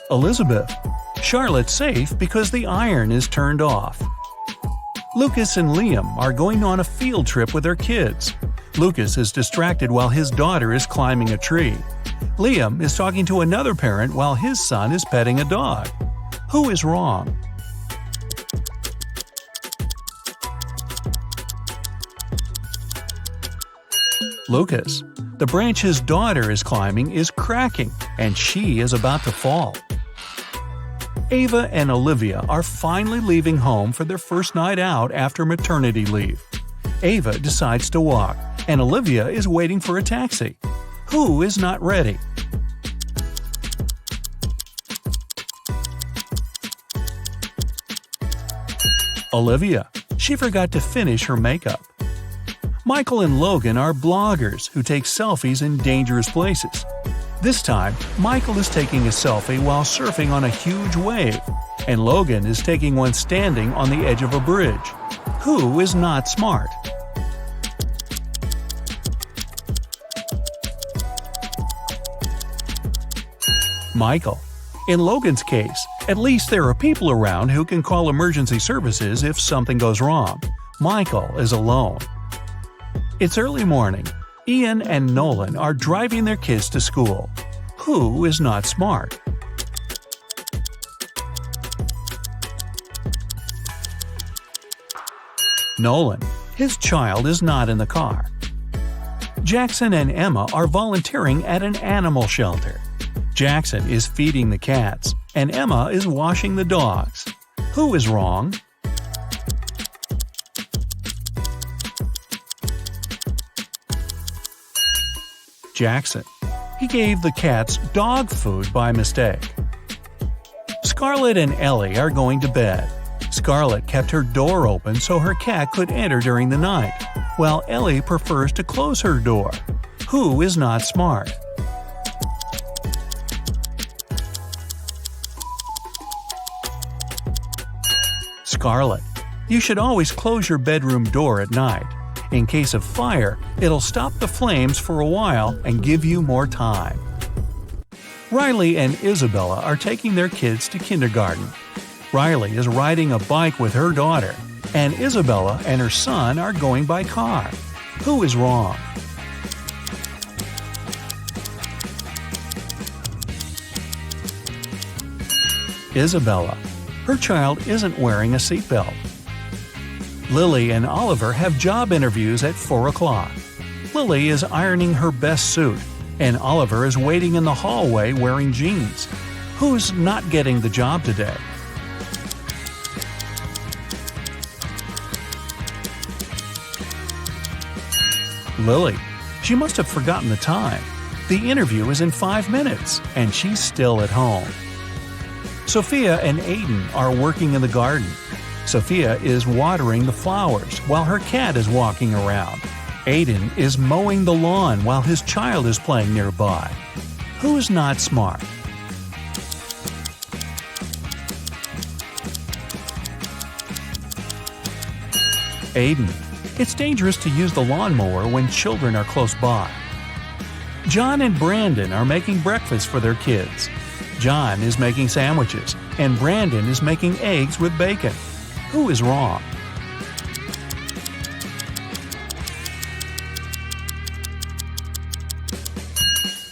Elizabeth. Charlotte's safe because the iron is turned off. Lucas and Liam are going on a field trip with their kids. Lucas is distracted while his daughter is climbing a tree. Liam is talking to another parent while his son is petting a dog. Who is wrong? Lucas. The branch his daughter is climbing is cracking, and she is about to fall. Ava and Olivia are finally leaving home for their first night out after maternity leave. Ava decides to walk, and Olivia is waiting for a taxi. Who is not ready? Olivia. She forgot to finish her makeup. Michael and Logan are bloggers who take selfies in dangerous places. This time, Michael is taking a selfie while surfing on a huge wave, and Logan is taking one standing on the edge of a bridge. Who is not smart? Michael. In Logan's case, at least there are people around who can call emergency services if something goes wrong. Michael is alone. It's early morning. Ian and Nolan are driving their kids to school. Who is not smart? Nolan. His child is not in the car. Jackson and Emma are volunteering at an animal shelter. Jackson is feeding the cats, and Emma is washing the dogs. Who is wrong? Jackson. He gave the cats dog food by mistake. Scarlett and Ellie are going to bed. Scarlett kept her door open so her cat could enter during the night, while Ellie prefers to close her door. Who is not smart? Scarlett. You should always close your bedroom door at night. In case of fire, it'll stop the flames for a while and give you more time. Riley and Isabella are taking their kids to kindergarten. Riley is riding a bike with her daughter, and Isabella and her son are going by car. Who is wrong? Isabella. Her child isn't wearing a seatbelt. Lily and Oliver have job interviews at 4 o'clock. Lily is ironing her best suit, and Oliver is waiting in the hallway wearing jeans. Who's not getting the job today? Lily. She must have forgotten the time. The interview is in 5 minutes, and she's still at home. Sophia and Aiden are working in the garden. Sophia is watering the flowers while her cat is walking around. Aiden is mowing the lawn while his child is playing nearby. Who's not smart? Aiden. It's dangerous to use the lawnmower when children are close by. John and Brandon are making breakfast for their kids. John is making sandwiches, and Brandon is making eggs with bacon. Who is wrong?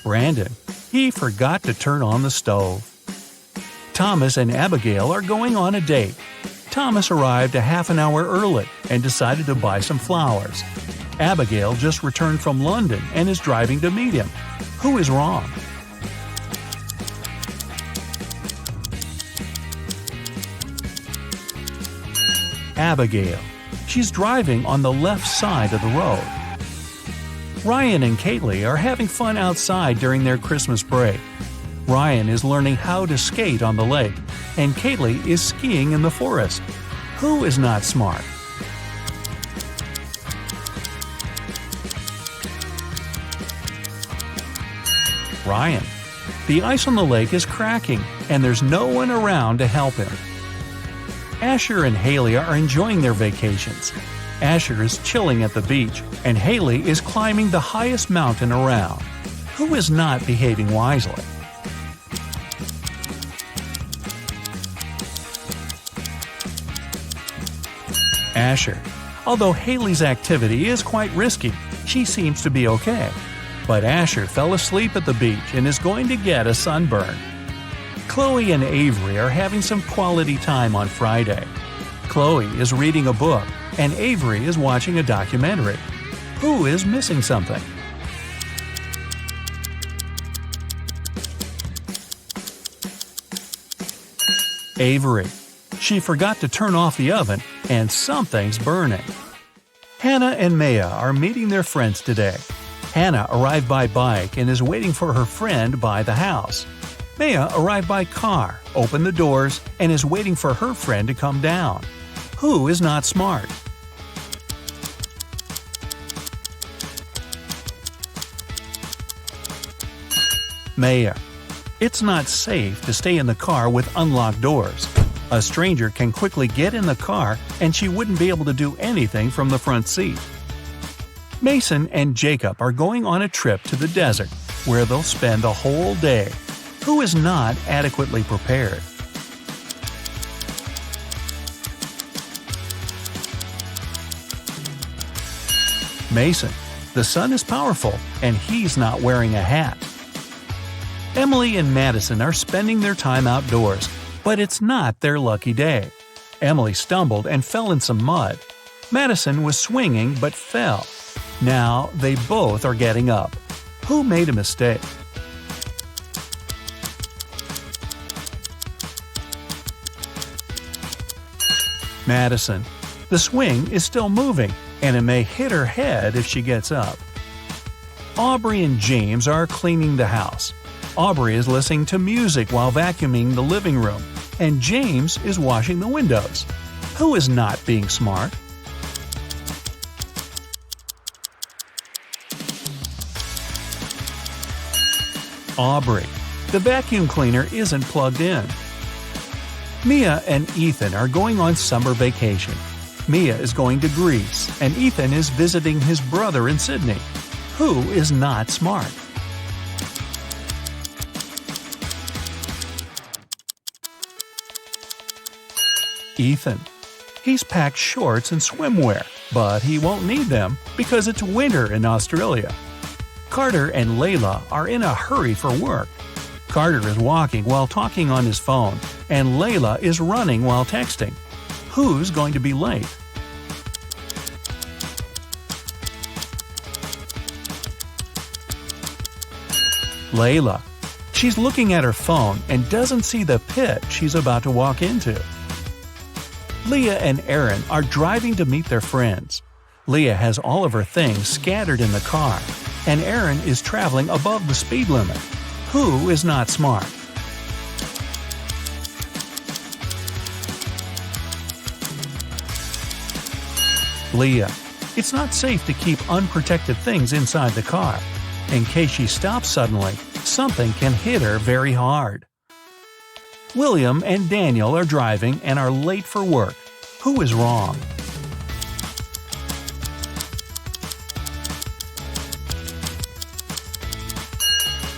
Brandon. He forgot to turn on the stove. Thomas and Abigail are going on a date. Thomas arrived a half an hour early and decided to buy some flowers. Abigail just returned from London and is driving to meet him. Who is wrong? Abigail. She's driving on the left side of the road. Ryan and Kaylee are having fun outside during their Christmas break. Ryan is learning how to skate on the lake, and Kaylee is skiing in the forest. Who is not smart? Ryan. The ice on the lake is cracking, and there's no one around to help him. Asher and Haley are enjoying their vacations. Asher is chilling at the beach, and Haley is climbing the highest mountain around. Who is not behaving wisely? Asher. Although Haley's activity is quite risky, she seems to be okay. But Asher fell asleep at the beach and is going to get a sunburn. Chloe and Avery are having some quality time on Friday. Chloe is reading a book, and Avery is watching a documentary. Who is missing something? Avery. She forgot to turn off the oven, and something's burning. Hannah and Maya are meeting their friends today. Hannah arrived by bike and is waiting for her friend by the house. Maya arrived by car, opened the doors, and is waiting for her friend to come down. Who is not smart? Maya. It's not safe to stay in the car with unlocked doors. A stranger can quickly get in the car and she wouldn't be able to do anything from the front seat. Mason and Jacob are going on a trip to the desert, where they'll spend the whole day. Who is not adequately prepared? Mason. The sun is powerful, and he's not wearing a hat. Emily and Madison are spending their time outdoors, but it's not their lucky day. Emily stumbled and fell in some mud. Madison was swinging but fell. Now they both are getting up. Who made a mistake? Madison. The swing is still moving, and it may hit her head if she gets up. Aubrey and James are cleaning the house. Aubrey is listening to music while vacuuming the living room, and James is washing the windows. Who is not being smart? Aubrey. The vacuum cleaner isn't plugged in. Mia and Ethan are going on summer vacation. Mia is going to Greece, and Ethan is visiting his brother in Sydney. Who is not smart? Ethan. He's packed shorts and swimwear, but he won't need them because it's winter in Australia. Carter and Layla are in a hurry for work. Carter is walking while talking on his phone, and Layla is running while texting. Who's going to be late? Layla. She's looking at her phone and doesn't see the pit she's about to walk into. Leah and Aaron are driving to meet their friends. Leah has all of her things scattered in the car, and Aaron is traveling above the speed limit. Who is not smart? Leah. It's not safe to keep unprotected things inside the car. In case she stops suddenly, something can hit her very hard. William and Daniel are driving and are late for work. Who is wrong?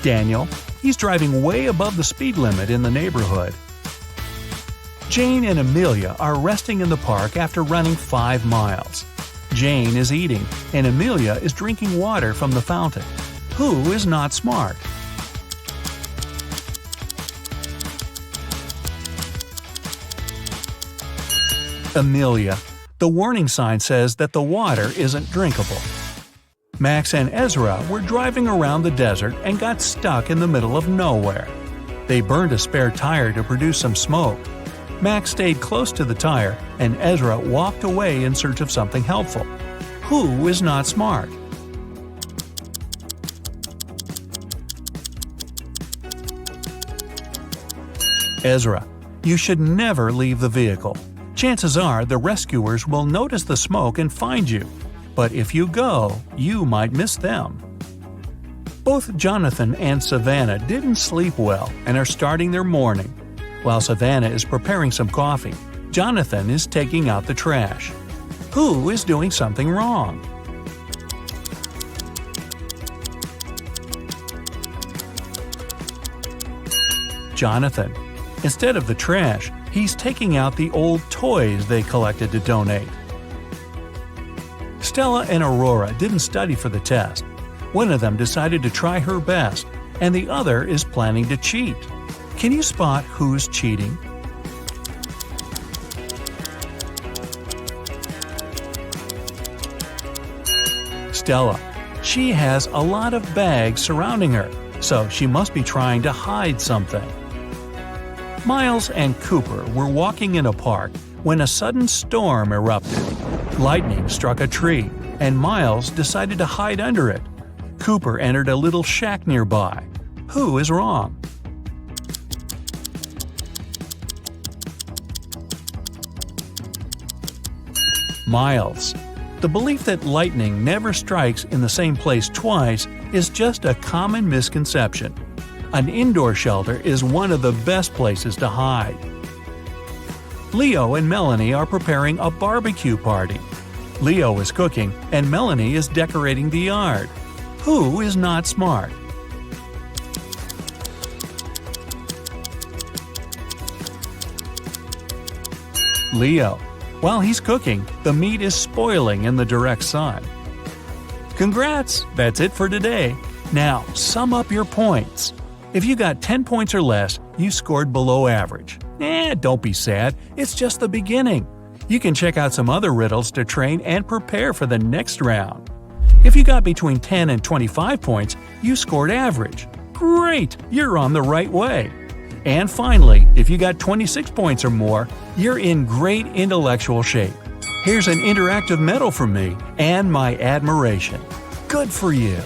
Daniel. He's driving way above the speed limit in the neighborhood. Jane and Amelia are resting in the park after running 5 miles. Jane is eating, and Amelia is drinking water from the fountain. Who is not smart? Amelia. The warning sign says that the water isn't drinkable. Max and Ezra were driving around the desert and got stuck in the middle of nowhere. They burned a spare tire to produce some smoke. Max stayed close to the tire, and Ezra walked away in search of something helpful. Who is not smart? Ezra. You should never leave the vehicle. Chances are the rescuers will notice the smoke and find you. But if you go, you might miss them. Both Jonathan and Savannah didn't sleep well and are starting their morning. While Savannah is preparing some coffee, Jonathan is taking out the trash. Who is doing something wrong? Jonathan. Instead of the trash, he's taking out the old toys they collected to donate. Stella and Aurora didn't study for the test. One of them decided to try her best, and the other is planning to cheat. Can you spot who's cheating? Stella. She has a lot of bags surrounding her, so she must be trying to hide something. Miles and Cooper were walking in a park when a sudden storm erupted. Lightning struck a tree, and Miles decided to hide under it. Cooper entered a little shack nearby. Who is wrong? Miles. The belief that lightning never strikes in the same place twice is just a common misconception. An indoor shelter is one of the best places to hide. Leo and Melanie are preparing a barbecue party. Leo is cooking and Melanie is decorating the yard. Who is not smart? Leo. While he's cooking, the meat is spoiling in the direct sun. Congrats! That's it for today. Now, sum up your points. If you got 10 points or less, you scored below average. Don't be sad, it's just the beginning. You can check out some other riddles to train and prepare for the next round. If you got between 10 and 25 points, you scored average. Great! You're on the right way. And finally, if you got 26 points or more, you're in great intellectual shape. Here's an interactive medal from me and my admiration. Good for you!